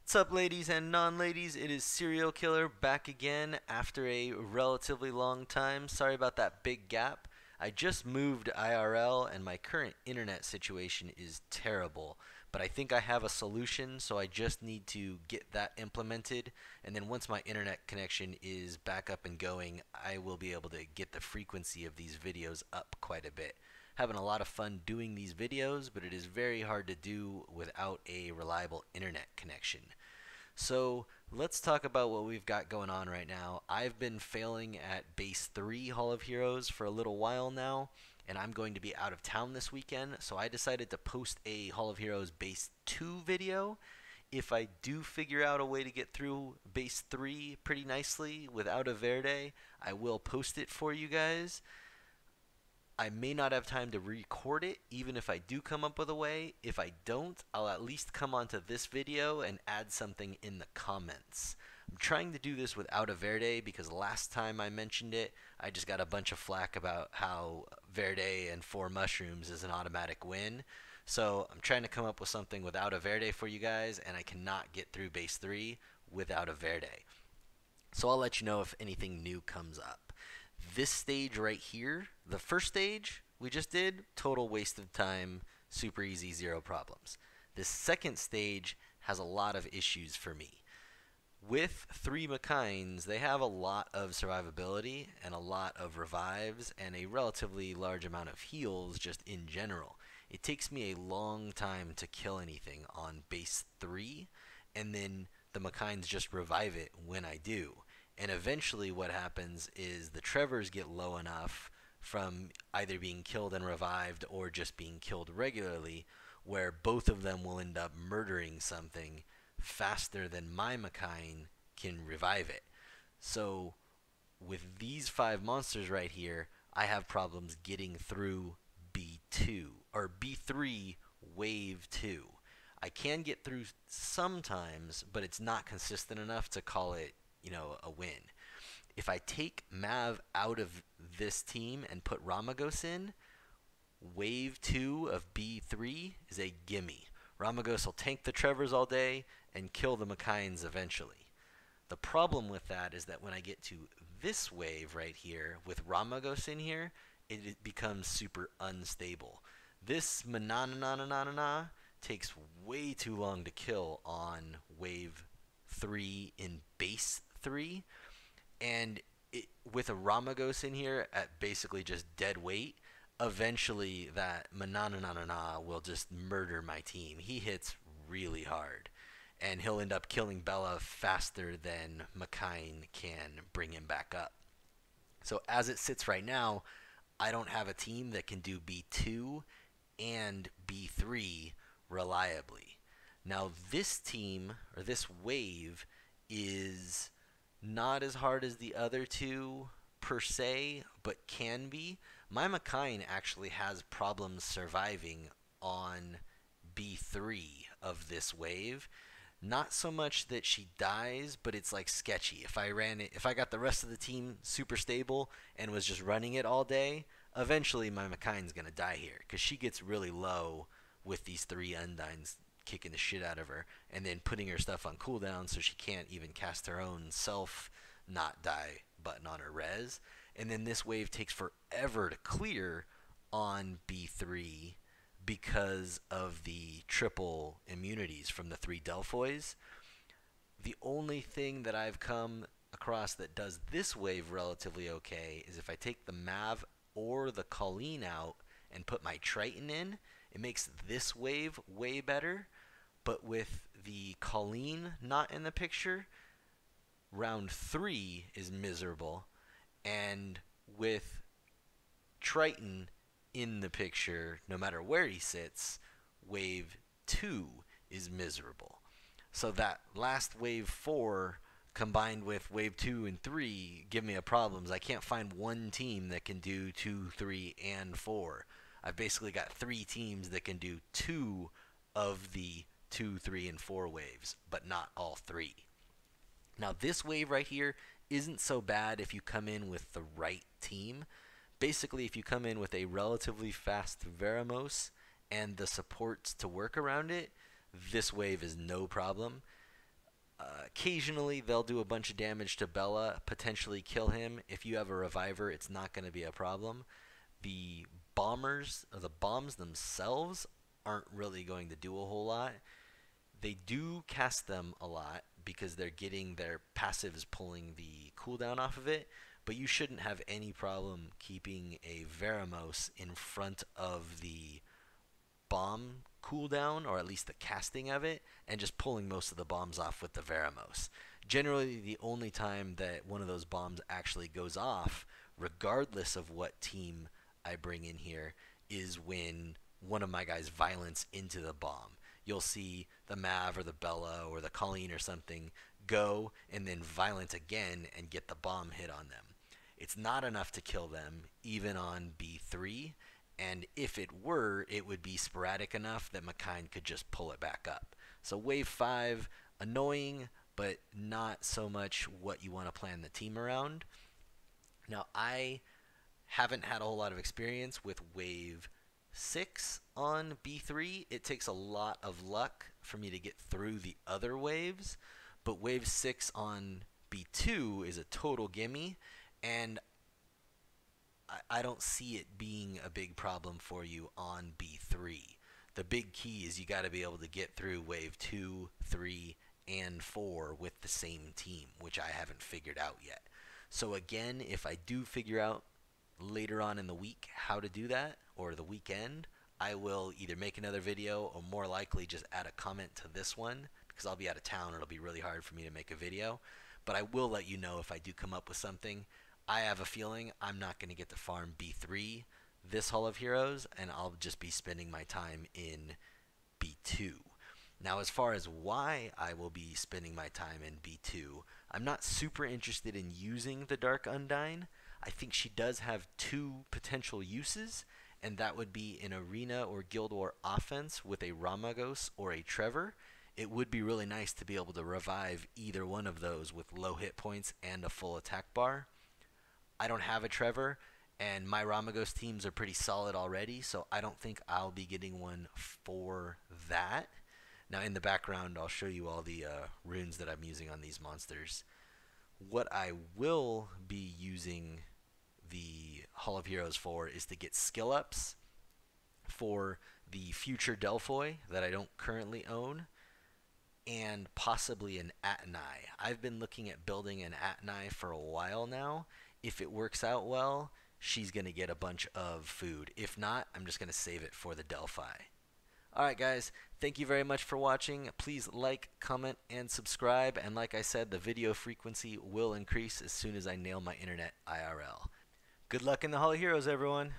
What's up, ladies and non-ladies? It is Cerealkiler back again after a relatively long time. Sorry about that big gap. I just moved IRL and my current internet situation is terrible, but I think I have a solution, so I just need to get that implemented, and then once my internet connection is back up and going, I will be able to get the frequency of these videos up quite a bit. Having a lot of fun doing these videos, but it is very hard to do without a reliable internet connection. So let's talk about what we've got going on right now. I've been failing at base 3 Hall of Heroes for a little while now, and I'm going to be out of town this weekend, so I decided to post a Hall of Heroes base 2 video. If I do figure out a way to get through base 3 pretty nicely without a Verde, I will post it for you guys. I may not have time to record it, even if I do come up with a way. If I don't, I'll at least come onto this video and add something in the comments. I'm trying to do this without a Verde because last time I mentioned it, I just got a bunch of flack about how Verde and 4 mushrooms is an automatic win. So I'm trying to come up with something without a Verde for you guys, and I cannot get through base 3 without a Verde. So I'll let you know if anything new comes up. This stage right here, the first stage we just did, total waste of time, super easy, zero problems. This second stage has a lot of issues for me. With 3 Mikines, they have a lot of survivability and a lot of revives and a relatively large amount of heals just in general. It takes me a long time to kill anything on base 3, and then the Mikines just revive it when I do. And eventually what happens is the Trevors get low enough from either being killed and revived or just being killed regularly, where both of them will end up murdering something faster than my Mikine can revive it. So with these 5 monsters right here, I have problems getting through B2 or B3 wave 2. I can get through sometimes, but it's not consistent enough to call it, a win. If I take Mav out of this team and put Ramagos in, wave 2 of B3 is a gimme. Ramagos will tank the Trevors all day and kill the Mikines eventually. The problem with that is that when I get to this wave right here with Ramagos in here, it becomes super unstable. This manaananana takes way too long to kill on wave 3 in base 3, and with a Ramagos in here at basically just dead weight, eventually that manaananana will just murder my team. He hits really hard, and he'll end up killing Bella faster than Mikine can bring him back up. So as it sits right now, I don't have a team that can do B2 and B3 reliably. Now this team, or this wave, is not as hard as the other two per se, but can be. My Mikine actually has problems surviving on B3 of this wave. Not so much that she dies, but it's like sketchy. If I got the rest of the team super stable and was just running it all day, eventually my Mikine's gonna die here because she gets really low with these 3 Undines kicking the shit out of her and then putting her stuff on cooldown so she can't even cast her own self not die button on her res. And then this wave takes forever to clear on B3 because of the triple immunities from the 3 Delphois. The only thing that I've come across that does this wave relatively okay is if I take the Mav or the Colleen out and put my Triton in, it makes this wave way better. But with the Colleen not in the picture, round 3 is miserable. And with Triton in the picture, no matter where he sits, wave 2 is miserable. So that last wave 4 combined with wave 2 and 3 give me a problems. I can't find one team that can do 2, 3, and 4. I've basically got 3 teams that can do 2 of the 2, 3, and 4 waves, but not all 3. Now this wave right here isn't so bad if you come in with the right team. Basically, if you come in with a relatively fast Veromos and the supports to work around it, this wave is no problem. Occasionally, they'll do a bunch of damage to Bella, potentially kill him. If you have a reviver, it's not going to be a problem. The bombers, or the bombs themselves, aren't really going to do a whole lot. They do cast them a lot because they're getting their passives pulling the cooldown off of it, but you shouldn't have any problem keeping a Veromos in front of the bomb cooldown, or at least the casting of it, and just pulling most of the bombs off with the Veromos. Generally, the only time that one of those bombs actually goes off, regardless of what team I bring in here, is when one of my guys violence into the bomb. You'll see the Mav or the Bella or the Colleen or something go and then violence again and get the bomb hit on them. It's not enough to kill them, even on B3, and if it were, it would be sporadic enough that Mikene could just pull it back up. So wave 5, annoying, but not so much what you want to plan the team around. Now, I haven't had a whole lot of experience with wave 6 on B3. It takes a lot of luck for me to get through the other waves, but wave 6 on B2 is a total gimme, and I don't see it being a big problem for you on B3. The big key is you got to be able to get through wave 2, 3, and 4 with the same team, which I haven't figured out yet. So again, if I do figure out later on in the week how to do that, or the weekend, I will either make another video or more likely just add a comment to this one, because I'll be out of town. It'll be really hard for me to make a video, but I will let you know if I do come up with something. I have a feeling I'm not going to get to farm B3 this Hall of Heroes, and I'll just be spending my time in B2. Now, as far as why I will be spending my time in B2, I'm not super interested in using the Dark Undine. I think she does have two potential uses, and that would be in Arena or Guild War offense with a Ramagos or a Trevor. It would be really nice to be able to revive either one of those with low hit points and a full attack bar. I don't have a Trevor, and my Ramagos teams are pretty solid already, so I don't think I'll be getting one for that. Now, in the background, I'll show you all the runes that I'm using on these monsters. What I will be using the Hall of Heroes for is to get skill ups for the future Delphoi that I don't currently own, and possibly an Atnai. I've been looking at building an Atnai for a while now. If it works out well, she's going to get a bunch of food. If not, I'm just going to save it for the Delphi. Alright guys, thank you very much for watching. Please like, comment, and subscribe. And like I said, the video frequency will increase as soon as I nail my internet IRL. Good luck in the Hall of Heroes, everyone.